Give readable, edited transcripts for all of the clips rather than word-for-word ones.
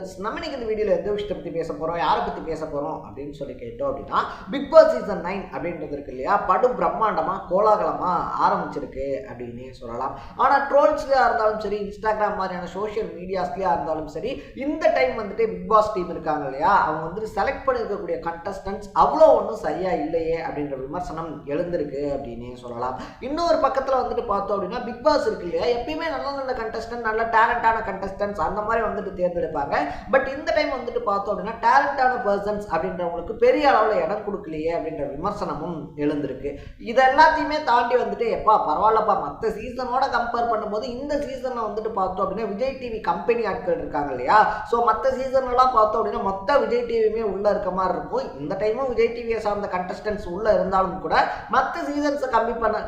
Viewers, நம்ம இன்னைக்கு இந்த வீடியோல எந்த விஷயத்தை பத்தி பேச போறோம், யாரை பத்தி பேச போறோம் அப்படின்னு சொல்லி கேட்டோம் அப்படின்னா, பிக் பாஸ் சீசன் 9 அப்படின்றது இருக்கு இல்லையா, படு பிரம்மாண்டமா கோலாகலமா ஆரம்பிச்சிருக்கு அப்படின்னு சொல்லலாம். ஆனா ட்ரோல்ஸ்லயா இருந்தாலும் சரி, இன்ஸ்டாகிராம் மாதிரியான சோஷியல் மீடியாஸ்லயா இருந்தாலும் சரி, இந்த டைம் வந்துட்டு பிக் பாஸ் டீம் இருக்காங்க இல்லையா, அவங்க வந்துட்டு செலக்ட் பண்ணிருக்கக்கூடிய கண்டஸ்டன்ட்ஸ் அவ்வளோ ஒன்றும் சரியா இல்லையே அப்படின்ற விமர்சனம் எழுந்திருக்கு அப்படின்னு சொல்லலாம். இன்னொரு பக்கத்துல வந்துட்டு பார்த்தோம் அப்படின்னா, பிக் பாஸ் இருக்கு இல்லையா, எப்பயுமே நல்ல நல்ல கண்டஸ்டன்ட், நல்ல டேலண்டான கண்டஸ்டன்ட்ஸ் அந்த மாதிரி வந்துட்டு தேர்ந்தெடுப்பாங்க. பட் இந்த டைம் வந்துட்டு பார்த்தோம் அப்படின்னா, டேலண்டான பர்சன்ஸ் அப்படின்றவங்களுக்கு பெரிய அளவில் இடம் கொடுக்கலையே அப்படின்ற விமர்சனமும் எழுந்திருக்கு. இது எல்லாத்தையுமே தாண்டி வந்துட்டு எப்பா பரவாயில்லப்பா, மற்ற சீசனோட கம்பேர் பண்ணும்போது இந்த சீசன்ல வந்துட்டு பார்த்தோம் அப்படின்னா விஜய் டிவி கம்பெனி ஆட்கள் இருக்காங்க இல்லையா, ஸோ மற்ற சீசன்லாம் பார்த்தோம் அப்படின்னா மொத்த விஜய் டிவியுமே உள்ள இருக்க மாதிரி இருக்கும். இந்த டைமும் விஜய் டிவியை சார்ந்த கண்டஸ்டன்ஸ் உள்ள இருந்தாலும் கூட மற்ற சீசன்ஸை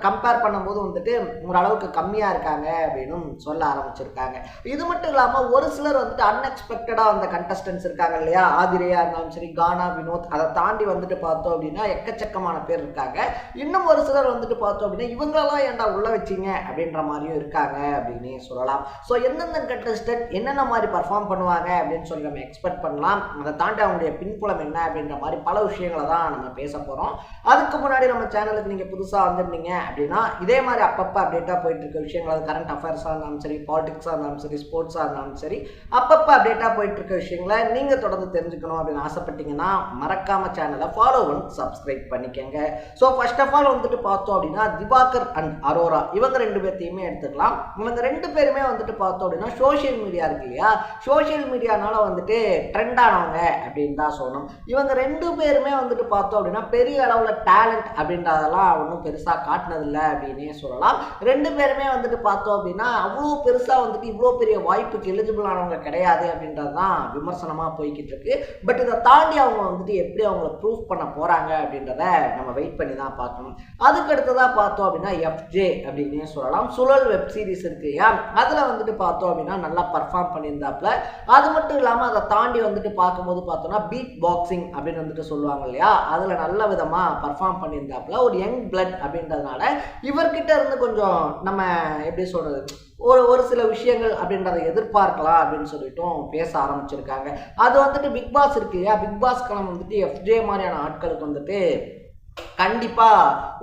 கம்பேர் பண்ணும்போது வந்துட்டு ஓரளவுக்கு கம்மியா இருக்காங்க அப்படின்னு சொல்ல ஆரம்பிச்சிருக்காங்க. இது மட்டும் இல்லாம ஒரு சிலர் வந்துட்டு அன்எக்ஸ்பெக்டடா அந்த கண்டஸ்டன்ஸ் இருக்காங்க இல்லையா, ஆதிரையா இருந்தாலும் சரி, கானா, வினோத், அதை தாண்டி வந்துட்டு பார்த்தோம் அப்படின்னா எக்கச்சக்கமான பேர் இருக்காங்க. இன்னும் ஒரு சிலர் வந்துட்டு பார்த்தோம் அப்படின்னா இவங்களெல்லாம் ஏன்டா உள்ள வச்சிங்க அப்படின்ற மாதிரியும் இருக்காங்க அப்படின்னு சொல்லலாம். ஸோ எந்தெந்த கண்டஸ்டன்ட் என்னென்ன மாதிரி பர்ஃபார்ம் பண்ணுவாங்க அப்படின்னு சொல்லி நம்ம எக்ஸ்பெக்ட் பண்ணலாம், அதை தாண்டி அவங்களுடைய பின்புலம் என்ன அப்படின்ற மாதிரி பல விஷயங்களை தான் நம்ம பேச போறோம். அதுக்கு முன்னாடி நம்ம சேனலுக்கு நீங்க புதுசா வந்திருந்தீங்க அப்படின்னா இதே மாதிரி அப்பப்போ அப்டேட்டா போயிட்டு இருக்க விஷயங்கள், அது கரண்ட் அஃபேர்ஸா இருந்தாலும் சரி, பாலிடிக்ஸா இருந்தாலும் சரி, ஸ்போர்ட்ஸா இருந்தாலும் சரி, அப்பப்போ அப்டேட்டா போயிட்டு இருக்க விஷயங்களை நீங்க தொடர்ந்து தெரிஞ்சுக்கணும் அப்படின்னு ஆசைப்பட்டீங்கன்னா மறக்காம சேனலை ஃபாலோ பண்ணி சப்ஸ்கிரைப் பண்ணிக்கங்க. ஸோ ஃபர்ஸ்ட் ஆஃப் ஆல் வந்துட்டு பார்த்தோம் அப்படின்னா திவாகர் அண்ட் அரோரா, இவங்க ரெண்டு பேர்த்தையுமே எடுத்துக்கலாம். இவங்க ரெண்டு பேருமே வந்துட்டு பார்த்தோம் அப்படின்னா சோஷியல் மீடியா இருக்கு இல்லையா, சோஷியல் மீடியானால வந்துட்டு ட்ரெண்ட் ஆனவங்க அப்படின்னு தான் சொல்லணும். இவங்க ரெண்டு பேருமே வந்துட்டு பார்த்தோம் அப்படின்னா பெரிய அளவில் டேலண்ட் அப்படின்றதெல்லாம் ஒன்றும் பெருசாக காட்டினதில்லை அப்படின்னே சொல்லலாம். ரெண்டு பேருமே வந்துட்டு பார்த்தோம் அப்படின்னா அவ்வளோ பெருசாக வந்துட்டு இவ்வளோ பெரிய வாய்ப்புக்கு எலிஜிபிள் ஆனவங்க கிடையாது அப்படின்றது தான் விமர்சனமாக போய்கிட்டு இருக்கு. பட் இதை தாண்டி அவங்க வந்துட்டு எப்படி அவங்கள ப்ரூஃப் பண்ண போகிறாங்க அப்படின்றத நம்ம வெயிட் பண்ணி தான் பார்க்கணும். அதுக்கு அடுத்ததாக பார்த்தோம் அப்படின்னா எஃப்ஜே அப்படின்னே சொல்லலாம். சுழல் வெப் சீரிஸ் இருக்கு இல்லையா, அதில் வந்துட்டு பார்த்தோம் அப்படின்னா நல்லா பர்ஃபார்ம் பண்ணியிருந்தாப்புல. அது மட்டும் இல்லாமல் அதை தாண்டி வந்துட்டு பார்க்கும்போது பார்த்தோம்னா பீட் பாக்ஸிங் அப்படின்னு வந்துட்டு சொல்லுவாங்க இல்லையா, அதில் நல்ல விதமாக பர்ஃபார்ம் பண்ணியிருந்தாப்புல. ஒரு யங் பிளட் அப்படின்றதுனால இவர்கிட்ட இருந்து கொஞ்சம் நம்ம எப்படி சொல்றது, ஒரு சில விஷயங்கள் அப்படின்றத எதிர்பார்க்கலாம் அப்படின்னு சொல்லிட்டும் பேச ஆரம்பிச்சிருக்காங்க. அது வந்துட்டு பிக் பாஸ் இருக்கு இல்லையா, பிக் பாஸ் களம் வந்துட்டு எஃப்ஜே மாதிரியான ஆட்களுக்கு வந்துட்டு கண்டிப்பா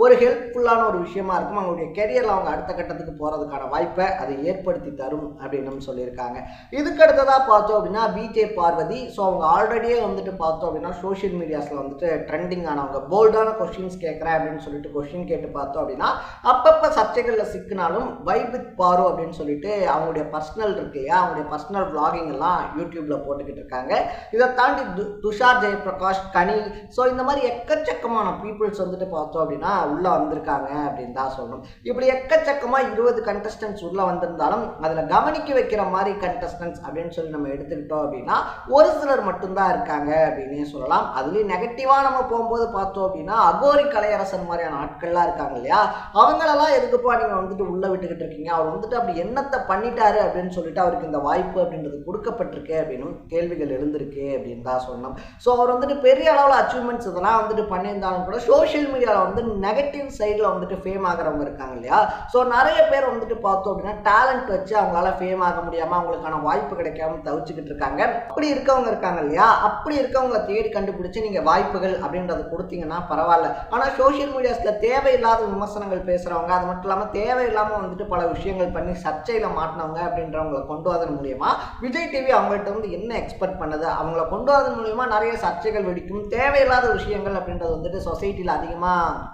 ஒரு ஹெல்ப்ஃபுல்லான ஒரு விஷயமா இருக்கும். அவங்களுடைய கெரியர்ல அவங்க அடுத்த கட்டத்துக்கு போறதுக்கான வாய்ப்பை அதை ஏற்படுத்தி தரும் அப்படின்னு சொல்லியிருக்காங்க. இதுக்கு அடுத்ததா பார்த்தோம் அப்படின்னா பிஜே பார்வதி. ஸோ அவங்க ஆல்ரெடியே வந்துட்டு பார்த்தோம் அப்படின்னா சோஷியல் மீடியாஸ்ல வந்துட்டு ட்ரெண்டிங் ஆனவங்க, போல்டான கொஸ்டின்ஸ் கேட்குறேன் அப்படின்னு சொல்லிட்டு கொஸ்டின் கேட்டு பார்த்தோம் அப்படின்னா அப்பப்போ சர்ச்சைகள்ல சிக்கினாலும் வைப் வித் பாரு அப்படின்னு சொல்லிட்டு அவங்களுடைய பர்சனல் இருக்கு இல்லையா, அவங்களுடைய பர்சனல் விளாகிங் எல்லாம் யூடியூப்ல போட்டுக்கிட்டு இருக்காங்க. இதை தாண்டி துஷார் ஜெயபிரகாஷ், கனி, ஸோ இந்த மாதிரி எக்கச்சக்கமான பீப்புள்ஸ் வந்துட்டு பார்த்தோம் அப்படின்னா உள்ள வந்திருக்காங்க அப்படின்னு தான் சொல்லணும். இப்படி எக்கச்சக்கமா 20 கண்டஸ்டன்ஸ் உள்ள வந்திருந்தாலும் அதுல கவனிக்க வைக்கிற மாதிரி கண்டஸ்டன்ஸ் அப்படின்னு சொல்லி நம்ம எடுத்துக்கிட்டோம் அப்படின்னா ஒரு சிலர் மட்டும்தான் இருக்காங்க அப்படின்னே சொல்லலாம். அதுலயும் நெகட்டிவா நம்ம போகும்போது பார்த்தோம் அப்படின்னா அகோரி கலையரசன் மாதிரியான ஆட்கள்லாம் இருக்காங்க இல்லையா, அவங்களெல்லாம் எதுக்குப்பா நீங்க வந்துட்டு உள்ள விட்டுக்கிட்டு இருக்கீங்க, அவர் வந்துட்டு அப்படி என்னத்தை பண்ணிட்டாரு அப்படின்னு சொல்லிட்டு அவருக்கு இந்த வாய்ப்பு அப்படின்றது கொடுக்கப்பட்டிருக்கு அப்படின்னு கேள்விகள் எழுந்திருக்கு அப்படின்னு தான் சொல்லணும். ஸோ அவர் வந்துட்டு பெரிய அளவில் அச்சீவ்மெண்ட்ஸ் இதெல்லாம் வந்துட்டு பண்ணியிருந்தாலும் கூட சோஷியல் மீடியாவில் வந்து நெகட்டிவ் சைடில் வந்துட்டு ஃபேம் ஆகிறவங்க இருக்காங்க இல்லையா, ஸோ நிறைய பேர் வந்துட்டு பார்த்தோம் அப்படின்னா டேலண்ட் வச்சு அவங்களால ஃபேம் ஆக முடியாமல் அவங்களுக்கான வாய்ப்பு கிடைக்காம தவிச்சுக்கிட்டு இருக்காங்க. அப்படி இருக்கவங்க இருக்காங்க இல்லையா, அப்படி இருக்கவங்களை தேடி கண்டுபிடிச்சு நீங்கள் வாய்ப்புகள் அப்படின்றத கொடுத்தீங்கன்னா பரவாயில்ல. ஆனால் சோஷியல் மீடியாஸில் தேவையில்லாத விமர்சனங்கள் பேசுகிறவங்க, அது மட்டும் இல்லாமல் தேவையில்லாமல் வந்துட்டு பல விஷயங்கள் பண்ணி சர்ச்சையில் மாட்டினவங்க அப்படின்றவங்களை கொண்டு வரதன் மூலியமா விஜய் டிவி அவங்கள்ட்ட வந்து என்ன எக்ஸ்பெக்ட் பண்ணுது, அவங்கள கொண்டு வரதன் மூலியமா நிறைய சர்ச்சைகள் வெடிக்கும், தேவையில்லாத விஷயங்கள் அப்படின்றது வந்துட்டு சொசைட்டியில் அதிகமாக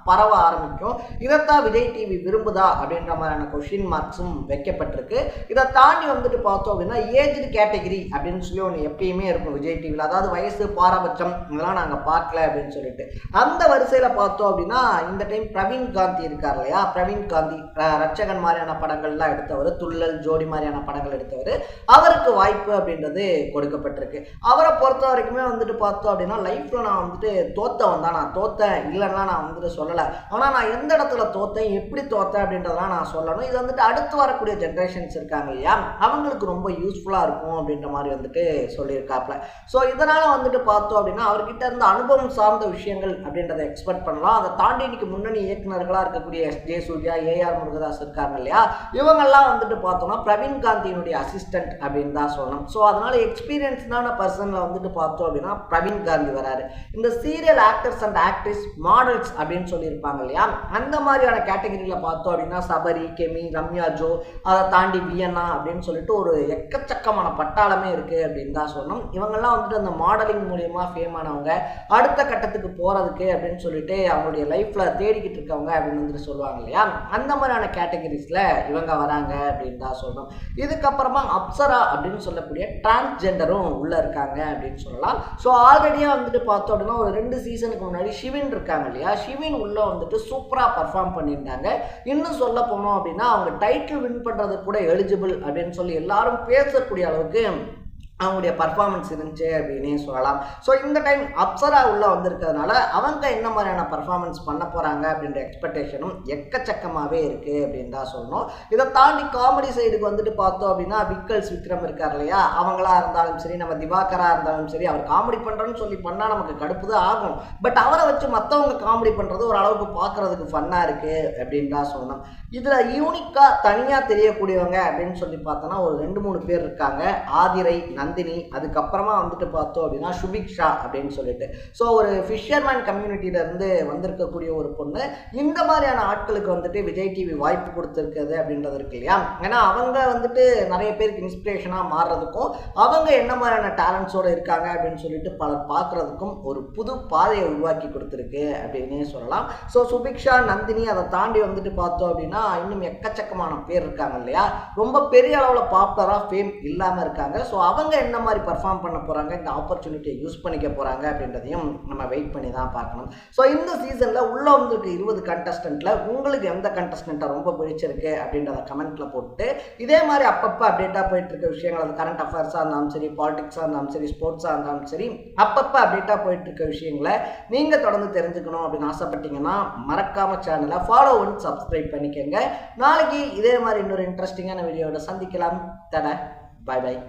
பரவ ஆரம்பிக்கும். இதைத்தான் விஜய் டிவி விரும்புதா அப்படின்ற மாதிரியான கொஸ்டின் மார்க்ஸும் வைக்கப்பட்டிருக்கு. இதை தாண்டி வந்துட்டு பார்த்தோம் அப்படின்னா ஏஜ்டு கேட்டகரி அப்படின்னு சொல்லி ஒன்று எப்பயுமே இருக்கும் விஜய் டிவியில், அதாவது வயசு பாரபட்சம் இதெல்லாம் நாங்கள் பார்க்கல அப்படின்னு சொல்லிட்டு. அந்த வரிசையில் பார்த்தோம் அப்படின்னா இந்த டைம் பிரவீன் காந்தி இருக்கார் இல்லையா, பிரவீன் காந்தி ரட்சகன் மாதிரியான படங்கள்லாம் எடுத்தவர், துள்ளல், ஜோடி மாதிரியான படங்கள் எடுத்தவர், அவருக்கு வாய்ப்பு அப்படின்றது கொடுக்கப்பட்டிருக்கு. அவரை பொறுத்த வரைக்குமே வந்துட்டு பார்த்தோம் அப்படின்னா லைஃப்ல நான் வந்துட்டு தோத்தவன் தான், நான் தோத்தேன் இல்லைன்னா அப்படின்றதெல்லாம் நான் வந்துட்டு சொல்லலை. ஆனால் நான் எந்த இடத்துல தோத்தேன், எப்படி தோத்தேன் அப்படின்றதெல்லாம் நான் சொல்லணும். இது வந்துட்டு அடுத்து வரக்கூடிய ஜென்ரேஷன்ஸ் இருக்காங்க இல்லையா, அவங்களுக்கு ரொம்ப யூஸ்ஃபுல்லாக இருக்கும் அப்படின்ற மாதிரி வந்துட்டு சொல்லியிருக்காப்புல. ஸோ இதனால் வந்துட்டு பார்த்தோம் அப்படின்னா அவர்கிட்ட இருந்த அனுபவம் சார்ந்த விஷயங்கள் அப்படின்றத எக்ஸ்பெக்ட் பண்ணலாம். அதை தாண்டி இன்னைக்கு முன்னணி இயக்குநர்களாக இருக்கக்கூடிய எஸ்.ஜே. சூர்யா, ஏஆர் முருகதாஸ் இருக்காங்க இல்லையா, இவங்கெல்லாம் வந்துட்டு பார்த்தோம்னா பிரவீன் காந்தியினுடைய அசிஸ்டன்ட் அப்படின்னு தான் சொல்லணும். ஸோ அதனால எக்ஸ்பீரியன்ஸ்டான பர்சனில் வந்துட்டு பார்த்தோம் அப்படின்னா பிரவீன் காந்தி வராரு. இந்த serial actors and actress models அப்படின்னு சொல்லியிருப்பாங்க இல்லையா, அந்த மாதிரியான கேட்டகரியில் பார்த்தோம் அப்படின்னா சபரி, கெமி, ரம்யா ஜோ, அதை தாண்டி வியன்னா அப்படின்னு சொல்லிட்டு ஒரு எக்கச்சக்கமான பட்டாளமே இருக்கு அப்படின்னு தான் சொல்லணும். இவங்கெல்லாம் வந்துட்டு அந்த மாடலிங் மூலியமா ஃபேம் ஆனவங்க, அடுத்த கட்டத்துக்கு போறதுக்கு அப்படின்னு சொல்லிட்டு அவங்களுடைய லைஃப்ல தேடிக்கிட்டு இருக்கவங்க அப்படின்னு வந்துட்டு சொல்லுவாங்க இல்லையா, அந்த மாதிரியான கேட்டகரிஸ்ல இவங்க வராங்க அப்படின்னு தான் சொல்லணும். இதுக்கப்புறமா அப்சரா அப்படின்னு சொல்லக்கூடிய டிரான்ஸ்ஜெண்டரும் உள்ள இருக்காங்க அப்படின்னு சொல்லலாம். ஸோ ஆல்ரெடியா வந்துட்டு பார்த்தோம் அப்படின்னா ஒரு 2 சீசனுக்கு முன்னாடி ஷிவின் இருக்காங்க இல்லையா, ஷிவின் உள்ள வந்துட்டு சூப்பரா பர்ஃபார்ம் பண்ணியிருந்தாங்க. இன்னும் சொல்ல போனோம் அப்படின்னா அவங்க டைட்டில் வின் பண்றது கூட எலிஜிபிள் அப்படின்னு சொல்லி எல்லாரும் பேசக்கூடிய அளவுக்கு அவங்களுடைய பர்ஃபார்மன்ஸ் இருந்துச்சு அப்படின்னே சொல்லலாம். ஸோ இந்த டைம் அப்சரா உள்ள வந்திருக்கிறதுனால அவங்க என்ன மாதிரியான பர்ஃபார்மன்ஸ் பண்ண போகிறாங்க அப்படின்ற எக்ஸ்பெக்டேஷனும் எக்கச்சக்கமாகவே இருக்குது அப்படின்னு தான் சொல்லணும். இதை தாண்டி காமெடி சைடுக்கு வந்துட்டு பார்த்தோம் அப்படின்னா விக்கல்ஸ் விக்ரம் இருக்கார் இல்லையா, அவங்களா இருந்தாலும் சரி, நம்ம திவாகரா இருந்தாலும் சரி, அவர் காமெடி பண்ணுறோன்னு சொல்லி பண்ணால் நமக்கு கடுப்பு தான் ஆகும். பட் அவரை வச்சு மற்றவங்க காமெடி பண்ணுறது ஓரளவுக்கு பார்க்குறதுக்கு ஃபன்னாக இருக்குது அப்படின்னு தான் சொல்லணும். இதில் யூனிக்காக தனியாக தெரியக்கூடியவங்க அப்படின்னு சொல்லி பார்த்தோன்னா ஒரு 2-3 பேர் இருக்காங்க. ஆதிரை, நந்தினி, அதுக்கப்புறமா வந்துட்டு பார்த்தோம் அப்படின்னா சுபிக்ஷா அப்படின்னு சொல்லிட்டு. ஸோ ஒரு ஃபிஷர்மேன் கம்யூனிட்டியிலேருந்து வந்திருக்கக்கூடிய ஒரு பொண்ணு. இந்த மாதிரியான ஆட்களுக்கு வந்துட்டு விஜய் டிவி வாய்ப்பு கொடுத்துருக்குது அப்படின்றது இருக்கு இல்லையா, ஏன்னா அவங்க வந்துட்டு நிறைய பேருக்கு இன்ஸ்பிரேஷனாக மாறுறதுக்கும் அவங்க என்ன மாதிரியான டேலண்ட்ஸோடு இருக்காங்க அப்படின்னு சொல்லிட்டு பலர் பார்க்குறதுக்கும் ஒரு புது பாதையை உருவாக்கி கொடுத்துருக்கு அப்படின்னே சொல்லலாம். ஸோ சுபிக்ஷா, நந்தினி, அதை தாண்டி வந்துட்டு பார்த்தோம் அப்படின்னா இன்னும் எக்கச்சக்கமான பேர் இருக்காங்க இல்லையா, ரொம்ப பெரிய அளவில் பாப்புலராக ஃபேம் இல்லாமல் இருக்காங்க. ஸோ அவங்க என்ன மாதிரி பர்ஃபார்ம் பண்ண போகிறாங்க, இந்த ஆப்பர்ச்சுனிட்டியை யூஸ் பண்ணிக்க போகிறாங்க அப்படின்றதையும் நம்ம வெயிட் பண்ணி தான் பார்க்கணும். ஸோ இந்த சீசனில் உள்ள வந்துருக்கு 20 கண்டஸ்டண்ட்டில் உங்களுக்கு எந்த கண்டஸ்டண்ட்டை ரொம்ப பிடிச்சிருக்கு அப்படின்றத கமெண்ட்டில் போட்டு இதே மாதிரி அப்பப்போ அப்டேட்டாக போயிட்டு இருக்க விஷயங்கள், அது கரண்ட் அஃபேர்ஸாக இருந்தாலும் சரி, பாலிடிக்ஸாக இருந்தாலும் சரி, ஸ்போர்ட்ஸாக இருந்தாலும் சரி, அப்பப்போ அப்டேட்டாக போயிட்டு இருக்க விஷயங்களை நீங்கள் தொடர்ந்து தெரிஞ்சுக்கணும் அப்படின்னு ஆசைப்பட்டீங்கன்னா மறக்காம சேனலை ஃபாலோ பண்ணி சப்ஸ்கிரைப் பண்ணிக்கோங்க. நாளைக்கு இதே மாதிரி இன்னொரு இன்ட்ரெஸ்டிங்கான வீடியோட சந்திக்கலாம். தட, பாய் பாய்.